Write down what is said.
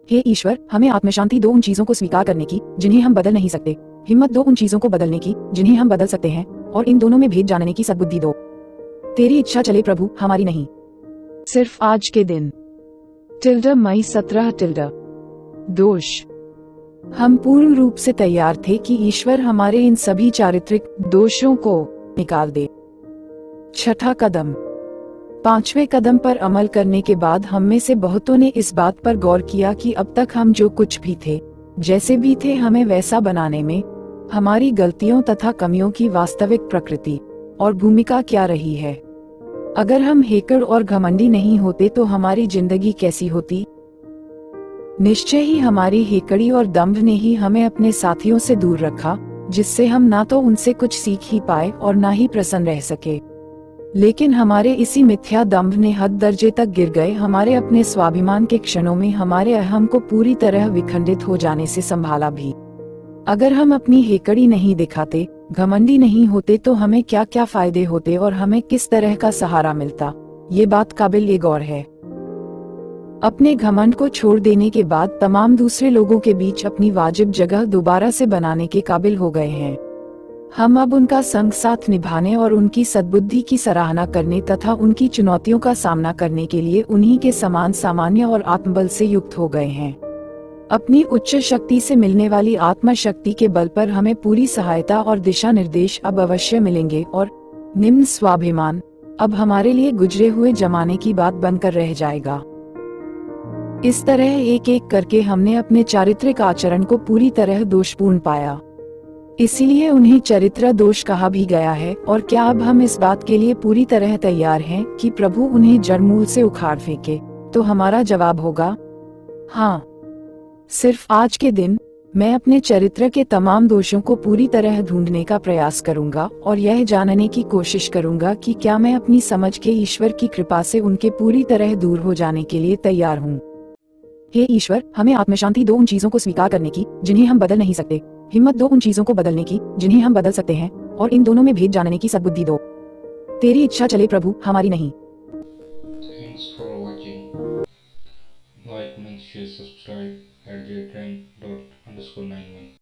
हे ईश्वर, हमें आत्मशांति दो उन चीजों को स्वीकार करने की जिन्हें हम बदल नहीं सकते, हिम्मत दो उन चीजों को बदलने की जिन्हें हम बदल सकते हैं, और इन दोनों में भेद जानने की सद्बुद्धि दो। तेरी इच्छा चले प्रभु, हमारी नहीं। सिर्फ आज के दिन मई 17 दोष। हम पूर्ण रूप से तैयार थे कि ईश्वर हमारे इन सभी चारित्रिक दोषों को निकाल दे। छठा कदम। पांचवें कदम पर अमल करने के बाद हम में से बहुतों ने इस बात पर गौर किया कि अब तक हम जो कुछ भी थे, जैसे भी थे, हमें वैसा बनाने में हमारी गलतियों तथा कमियों की वास्तविक प्रकृति और भूमिका क्या रही है। अगर हम हेकड़ और घमंडी नहीं होते तो हमारी जिंदगी कैसी होती? निश्चय ही हमारी हेकड़ी और दंभ ने ही हमें अपने साथियों से दूर रखा, जिससे हम ना तो उनसे कुछ सीख ही पाए और ना ही प्रसन्न रह सके। लेकिन हमारे इसी मिथ्या दंभ ने हद दर्जे तक गिर गए, हमारे अपने स्वाभिमान के क्षणों में हमारे अहम को पूरी तरह विखंडित हो जाने से संभाला भी। अगर हम अपनी हेकड़ी नहीं दिखाते, घमंडी नहीं होते, तो हमें क्या क्या फायदे होते और हमें किस तरह का सहारा मिलता, ये बात काबिल गौर है। अपने घमंड को छोड़ देने के बाद तमाम दूसरे लोगों के बीच अपनी वाजिब जगह दोबारा से बनाने के काबिल हो गए हैं। हम अब उनका संग साथ निभाने और उनकी सद्बुद्धि की सराहना करने तथा उनकी चुनौतियों का सामना करने के लिए उन्हीं के समान सामान्य और आत्मबल से युक्त हो गए हैं। अपनी उच्च शक्ति से मिलने वाली आत्म शक्ति के बल पर हमें पूरी सहायता और दिशा निर्देश अब अवश्य मिलेंगे, और निम्न स्वाभिमान अब हमारे लिए गुजरे हुए जमाने की बात बनकर रह जाएगा। इस तरह एक एक करके हमने अपने चारित्रिक आचरण को पूरी तरह दोषपूर्ण पाया, इसीलिए उन्हें चरित्र दोष कहा भी गया है। और क्या अब हम इस बात के लिए पूरी तरह तैयार हैं कि प्रभु उन्हें जड़मूल से उखाड़ फेंके? तो हमारा जवाब होगा हाँ। सिर्फ आज के दिन मैं अपने चरित्र के तमाम दोषों को पूरी तरह ढूंढने का प्रयास करूंगा और यह जानने की कोशिश करूंगा कि क्या मैं अपनी समझ के ईश्वर की कृपा से उनके पूरी तरह दूर हो जाने के लिए तैयार हूँ। हे ईश्वर, हमें आत्मशांति दो उन चीजों को स्वीकार करने की जिन्हें हम बदल नहीं सकते, हिम्मत दो उन चीजों को बदलने की जिन्हें हम बदल सकते हैं, और इन दोनों में भेद जानने की सद्बुद्धि दो। तेरी इच्छा चले प्रभु, हमारी नहीं। Thanks for watching. Like, make sure, subscribe at @JTrend._91.